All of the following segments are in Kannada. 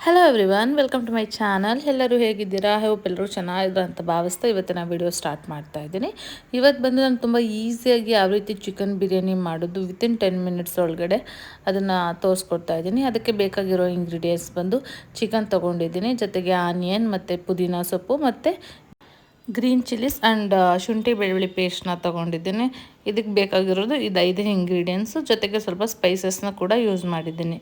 Hello everyone, welcome to my channel. ಎಲ್ಲರೂ ಹೇಗಿದ್ದೀರಾ? ಹೋಪ್ ಎಲ್ಲರೂ ಚೆನ್ನಾಗಿದ್ರು ಅಂತ ಭಾವಿಸ್ತಾ ಇವತ್ತಿನ ವಿಡಿಯೋ ಸ್ಟಾರ್ಟ್ ಮಾಡ್ತಾ ಇದ್ದೀನಿ. ಇವತ್ತು ಬಂದು ನಾನು ತುಂಬ ಈಸಿಯಾಗಿ ಯಾವ ರೀತಿ ಚಿಕನ್ ಬಿರಿಯಾನಿ ಮಾಡೋದು ವಿತಿನ್ 10 ಮಿನಿಟ್ಸ್ ಒಳಗಡೆ ಅದನ್ನು ತೋರಿಸ್ಕೊಡ್ತಾ ಇದ್ದೀನಿ. ಅದಕ್ಕೆ ಬೇಕಾಗಿರೋ ಇಂಗ್ರೀಡಿಯೆಂಟ್ಸ್ ಬಂದು ಚಿಕನ್ ತೊಗೊಂಡಿದ್ದೀನಿ, ಜೊತೆಗೆ ಆನಿಯನ್ ಮತ್ತು ಪುದೀನ ಸೊಪ್ಪು ಮತ್ತು ಗ್ರೀನ್ ಚಿಲ್ಲೀಸ್ ಆ್ಯಂಡ್ ಶುಂಠಿ ಬೆಳ್ಳುಳ್ಳಿ ಪೇಸ್ಟ್ನ ತೊಗೊಂಡಿದ್ದೀನಿ. ಇದಕ್ಕೆ ಬೇಕಾಗಿರೋದು ಇದು 5 ಇಂಗ್ರೀಡಿಯೆಂಟ್ಸು, ಜೊತೆಗೆ ಸ್ವಲ್ಪ ಸ್ಪೈಸಸ್ನ ಕೂಡ ಯೂಸ್ ಮಾಡಿದ್ದೀನಿ.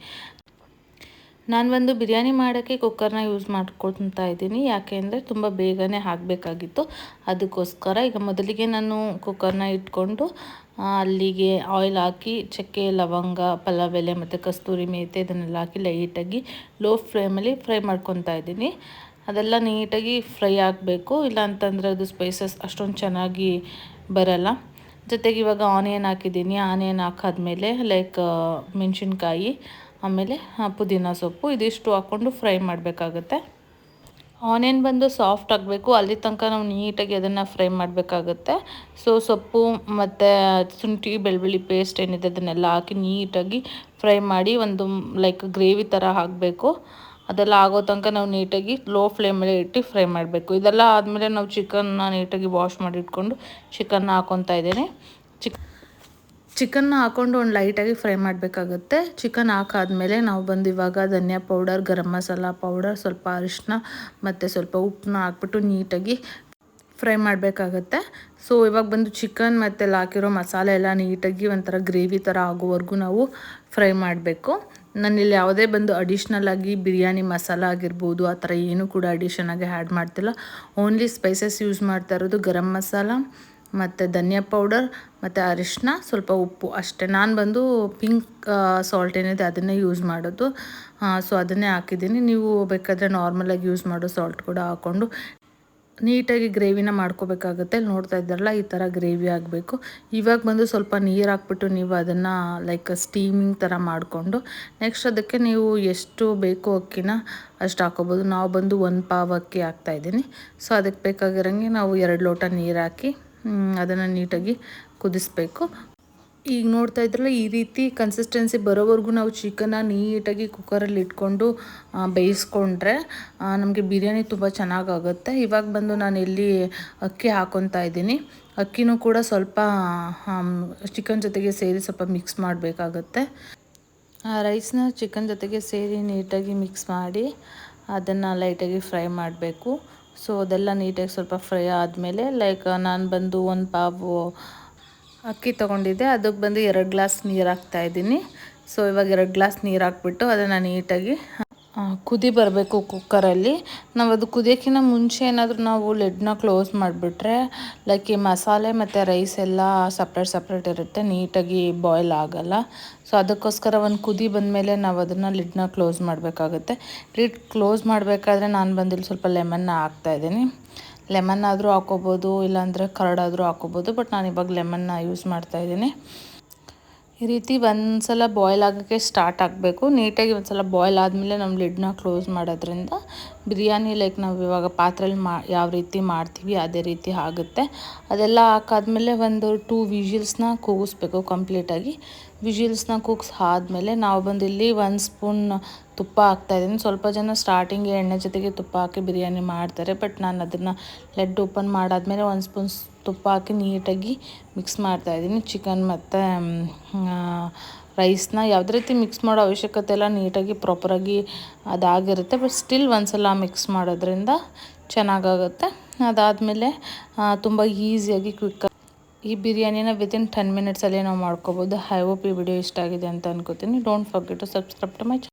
ನಾನು ಒಂದು ಬಿರಿಯಾನಿ ಮಾಡೋಕ್ಕೆ ಕುಕ್ಕರ್ನ ಯೂಸ್ ಮಾಡ್ಕೊಳ್ತಾ ಇದ್ದೀನಿ. ಯಾಕೆ ಅಂದರೆ ತುಂಬ ಬೇಗನೆ ಹಾಕಬೇಕಾಗಿತ್ತು, ಅದಕ್ಕೋಸ್ಕರ. ಈಗ ಮೊದಲಿಗೆ ನಾನು ಕುಕ್ಕರ್ನ ಇಟ್ಕೊಂಡು ಅಲ್ಲಿಗೆ ಆಯಿಲ್ ಹಾಕಿ ಚಕ್ಕೆ, ಲವಂಗ, ಪಲಾವ್ ಎಲೆ ಮತ್ತು ಕಸ್ತೂರಿ ಮೇಥಿ ಇದನ್ನೆಲ್ಲ ಹಾಕಿ ಲೈಟಾಗಿ ಲೋ ಫ್ಲೇಮಲ್ಲಿ ಫ್ರೈ ಮಾಡ್ಕೊತಾ ಇದ್ದೀನಿ. ಅದೆಲ್ಲ ನೀಟಾಗಿ ಫ್ರೈ ಆಗಬೇಕು, ಇಲ್ಲ ಅಂತಂದರೆ ಅದು ಸ್ಪೈಸಸ್ ಅಷ್ಟೊಂದು ಚೆನ್ನಾಗಿ ಬರಲ್ಲ. ಜೊತೆಗೆ ಇವಾಗ ಆನಿಯನ್ ಹಾಕಿದ್ದೀನಿ. ಆನಿಯನ್ ಹಾಕಾದ್ಮೇಲೆ ಮೆಣಸಿನ್ಕಾಯಿ, ಆಮೇಲೆ ಪುದೀನ ಸೊಪ್ಪು ಇದಿಷ್ಟು ಹಾಕ್ಕೊಂಡು ಫ್ರೈ ಮಾಡಬೇಕಾಗುತ್ತೆ. ಆನಿಯನ್ ಬಂದು ಸಾಫ್ಟ್ ಆಗಬೇಕು, ಅಲ್ಲಿ ತನಕ ನಾವು ನೀಟಾಗಿ ಅದನ್ನು ಫ್ರೈ ಮಾಡಬೇಕಾಗುತ್ತೆ. ಸೊಪ್ಪು ಮತ್ತು ಶುಂಠಿ ಬೆಳ್ಳುಳ್ಳಿ ಪೇಸ್ಟ್ ಏನಿದೆ ಅದನ್ನೆಲ್ಲ ಹಾಕಿ ನೀಟಾಗಿ ಫ್ರೈ ಮಾಡಿ ಒಂದು ಗ್ರೇವಿ ಥರ ಹಾಕಬೇಕು. ಅದೆಲ್ಲ ಆಗೋ ತನಕ ನಾವು ನೀಟಾಗಿ ಲೋ ಫ್ಲೇಮಲ್ಲಿ ಇಟ್ಟು ಫ್ರೈ ಮಾಡಬೇಕು. ಇದೆಲ್ಲ ಆದಮೇಲೆ ನಾವು ಚಿಕನ್ನ ನೀಟಾಗಿ ವಾಶ್ ಮಾಡಿ ಇಟ್ಕೊಂಡು ಚಿಕನ್ನ ಹಾಕ್ಕೊತಾ ಇದ್ದೀನಿ. ಚಿಕನ್ನ ಹಾಕ್ಕೊಂಡು ಒಂದು ಲೈಟಾಗಿ ಫ್ರೈ ಮಾಡಬೇಕಾಗುತ್ತೆ. ಚಿಕನ್ ಹಾಕಾದ್ಮೇಲೆ ನಾವು ಬಂದು ಇವಾಗ ಧನಿಯಾ ಪೌಡರ್, ಗರಂ ಮಸಾಲ ಪೌಡರ್, ಸ್ವಲ್ಪ ಅರಿಶಿನ ಮತ್ತು ಸ್ವಲ್ಪ ಉಪ್ಪನ್ನ ಹಾಕ್ಬಿಟ್ಟು ನೀಟಾಗಿ ಫ್ರೈ ಮಾಡಬೇಕಾಗತ್ತೆ. ಇವಾಗ ಬಂದು ಚಿಕನ್ ಮತ್ತು ಹಾಕಿರೋ ಮಸಾಲೆ ಎಲ್ಲ ನೀಟಾಗಿ ಒಂಥರ ಗ್ರೇವಿ ಥರ ಆಗೋವರೆಗೂ ನಾವು ಫ್ರೈ ಮಾಡಬೇಕು. ನಾನಿಲ್ಲಿ ಯಾವುದೇ ಬಂದು ಅಡಿಷ್ನಲ್ ಆಗಿ ಬಿರಿಯಾನಿ ಮಸಾಲ ಆಗಿರ್ಬೋದು ಆ ಥರ ಏನೂ ಕೂಡ ಅಡಿಷನಾಗಿ ಆ್ಯಡ್ ಮಾಡ್ತಿಲ್ಲ. ಓನ್ಲಿ ಸ್ಪೈಸಸ್ ಯೂಸ್ ಮಾಡ್ತಾ ಇರೋದು ಗರಂ ಮಸಾಲ ಮತ್ತು ಧನಿಯಾ ಪೌಡರ್ ಮತ್ತು ಅರಿಶಿನ, ಸ್ವಲ್ಪ ಉಪ್ಪು ಅಷ್ಟೇ. ನಾನು ಬಂದು ಪಿಂಕ್ ಸಾಲ್ಟ್ ಏನಿದೆ ಅದನ್ನೇ ಯೂಸ್ ಮಾಡೋದು. ಅದನ್ನೇ ಹಾಕಿದ್ದೀನಿ. ನೀವು ಬೇಕಾದರೆ ನಾರ್ಮಲಾಗಿ ಯೂಸ್ ಮಾಡೋ ಸಾಲ್ಟ್ ಕೂಡ ಹಾಕ್ಕೊಂಡು ನೀಟಾಗಿ ಗ್ರೇವಿನ ಮಾಡ್ಕೋಬೇಕಾಗುತ್ತೆ. ನೋಡ್ತಾ ಇದ್ದಾರಲ್ಲ, ಈ ಥರ ಗ್ರೇವಿ ಆಗಬೇಕು. ಇವಾಗ ಬಂದು ಸ್ವಲ್ಪ ನೀರು ಹಾಕ್ಬಿಟ್ಟು ನೀವು ಅದನ್ನು ಸ್ಟೀಮಿಂಗ್ ಥರ ಮಾಡಿಕೊಂಡು ನೆಕ್ಸ್ಟ್ ಅದಕ್ಕೆ ನೀವು ಎಷ್ಟು ಬೇಕೋ ಅಕ್ಕಿನ ಅಷ್ಟು ಹಾಕೋಬೋದು. ನಾವು ಬಂದು 1 ಪಾವ್ ಅಕ್ಕಿ ಹಾಕ್ತಾಯಿದ್ದೀನಿ. ಅದಕ್ಕೆ ಬೇಕಾಗಿರೋಂಗೆ ನಾವು 2 ಲೋಟ ನೀರು ಹಾಕಿ ಅದನ್ನು ನೀಟಾಗಿ ಕುದಿಸ್ಬೇಕು. ಈಗ ನೋಡ್ತಾ ಇದ್ರಲ್ಲ, ಈ ರೀತಿ ಕನ್ಸಿಸ್ಟೆನ್ಸಿ ಬರೋವರೆಗೂ ನಾವು ಚಿಕನ್ನ ನೀಟಾಗಿ ಕುಕ್ಕರಲ್ಲಿ ಇಟ್ಕೊಂಡು ಬೇಯಿಸ್ಕೊಂಡ್ರೆ ನಮಗೆ ಬಿರಿಯಾನಿ ತುಂಬ ಚೆನ್ನಾಗಾಗುತ್ತೆ. ಇವಾಗ ಬಂದು ನಾನು ಇಲ್ಲಿ ಅಕ್ಕಿ ಹಾಕ್ಕೊತಾ ಇದ್ದೀನಿ. ಅಕ್ಕಿನೂ ಕೂಡ ಸ್ವಲ್ಪ ಚಿಕನ್ ಜೊತೆಗೆ ಸೇರಿ ಸ್ವಲ್ಪ ಮಿಕ್ಸ್ ಮಾಡಬೇಕಾಗತ್ತೆ. ರೈಸ್ನ ಚಿಕನ್ ಜೊತೆಗೆ ಸೇರಿ ನೀಟಾಗಿ ಮಿಕ್ಸ್ ಮಾಡಿ ಅದನ್ನು ಲೈಟಾಗಿ ಫ್ರೈ ಮಾಡಬೇಕು. ಅದೆಲ್ಲ ನೀಟಾಗಿ ಸ್ವಲ್ಪ ಫ್ರೈ ಆದಮೇಲೆ ನಾನು ಬಂದು 1 ಪಾವು ಅಕ್ಕಿ ತೊಗೊಂಡಿದ್ದೆ, ಅದಕ್ಕೆ ಬಂದು 2 ಗ್ಲಾಸ್ ನೀರು ಹಾಕ್ತಾಯಿದ್ದೀನಿ. ಇವಾಗ 2 ಗ್ಲಾಸ್ ನೀರು ಹಾಕ್ಬಿಟ್ಟು ಅದನ್ನು ನೀಟಾಗಿ ಕುದಿ ಬರಬೇಕು ಕುಕ್ಕರಲ್ಲಿ. ನಾವು ಅದು ಕುದಿಯೋಕ್ಕಿಂತ ಮುಂಚೆ ಏನಾದರೂ ನಾವು ಲಿಡ್ನ ಕ್ಲೋಸ್ ಮಾಡಿಬಿಟ್ರೆ ಈ ಮಸಾಲೆ ಮತ್ತು ರೈಸ್ ಎಲ್ಲ ಸಪ್ರೇಟ್ ಇರುತ್ತೆ, ನೀಟಾಗಿ ಬಾಯ್ಲ್ ಆಗೋಲ್ಲ. ಅದಕ್ಕೋಸ್ಕರ ಒಂದು ಕುದಿ ಬಂದಮೇಲೆ ನಾವು ಅದನ್ನು ಲಿಡ್ನ ಕ್ಲೋಸ್ ಮಾಡಬೇಕಾಗುತ್ತೆ. ಲಿಡ್ ಕ್ಲೋಸ್ ಮಾಡಬೇಕಾದ್ರೆ ನಾನು ಬಂದಿಲ್ಲಿ ಸ್ವಲ್ಪ ಲೆಮನ್ನ ಹಾಕ್ತಾಯಿದ್ದೀನಿ. ಲೆಮನ್ ಆದರೂ ಹಾಕ್ಕೋಬೋದು, ಇಲ್ಲಾಂದರೆ ಕರ್ಡಾದರೂ ಹಾಕ್ಕೋಬೋದು, ಬಟ್ ನಾನು ಇವಾಗ ಲೆಮನ್ನ ಯೂಸ್ ಮಾಡ್ತಾಯಿದ್ದೀನಿ. ಈ ರೀತಿ ಒಂದು ಸಲ ಬಾಯ್ಲ್ ಆಗೋಕ್ಕೆ ಸ್ಟಾರ್ಟ್ ಆಗಬೇಕು. ನೀಟಾಗಿ ಒಂದು ಸಲ ಬಾಯ್ಲ್ ಆದಮೇಲೆ ನಮ್ಮ ಲಿಡ್ನ ಕ್ಲೋಸ್ ಮಾಡೋದ್ರಿಂದ ಬಿರಿಯಾನಿ ನಾವು ಇವಾಗ ಪಾತ್ರೆಯಲ್ಲಿ ಯಾವ ರೀತಿ ಮಾಡ್ತೀವಿ ಅದೇ ರೀತಿ ಆಗುತ್ತೆ. ಅದೆಲ್ಲ ಹಾಕಾದ್ಮೇಲೆ ಒಂದು 2 ವಿಷಿಲ್ಸ್ನ ಕೂಗಿಸ್ಬೇಕು ಕಂಪ್ಲೀಟಾಗಿ. ವಿಷಿಲ್ಸ್ನ ಕೂಗಿಸಾದ್ಮೇಲೆ ನಾವು ಬಂದು ಇಲ್ಲಿ 1 ಸ್ಪೂನ್ ತುಪ್ಪ ಹಾಕ್ತಾಯಿದ್ದೀನಿ. ಸ್ವಲ್ಪ ಜನ ಸ್ಟಾರ್ಟಿಂಗ್ ಎಣ್ಣೆ ಜೊತೆಗೆ ತುಪ್ಪ ಹಾಕಿ ಬಿರಿಯಾನಿ ಮಾಡ್ತಾರೆ, ಬಟ್ ನಾನು ಅದನ್ನು ಲೆಡ್ ಓಪನ್ ಮಾಡಾದ್ಮೇಲೆ 1 ಸ್ಪೂನ್ ತುಪ್ಪ ಹಾಕಿ ನೀಟಾಗಿ ಮಿಕ್ಸ್ ಮಾಡ್ತಾಯಿದ್ದೀನಿ. ಚಿಕನ್ ಮತ್ತು ರೈಸ್ನ ಯಾವುದೇ ರೀತಿ ಮಿಕ್ಸ್ ಮಾಡೋ ಅವಶ್ಯಕತೆ ಇಲ್ಲ, ನೀಟಾಗಿ ಪ್ರಾಪರಾಗಿ ಅದಾಗಿರುತ್ತೆ. ಬಟ್ ಸ್ಟಿಲ್ ಒಂದು ಸಲ ಮಿಕ್ಸ್ ಮಾಡೋದ್ರಿಂದ ಚೆನ್ನಾಗಾಗುತ್ತೆ. ಅದಾದಮೇಲೆ ತುಂಬ ಈಸಿಯಾಗಿ ಕ್ವಿಕ್ಕಾಗಿ ಈ ಬಿರಿಯಾನಿನ ವಿತಿನ್ 10 ಮಿನಿಟ್ಸಲ್ಲಿ ನಾವು ಮಾಡ್ಕೋಬೋದು. ಐ ಹೋಪ್ ಈ ವಿಡಿಯೋ ಇಷ್ಟ ಆಗಿದೆ ಅಂತ ಅನ್ಕೋತೀನಿ. Don't forget to subscribe to my channel.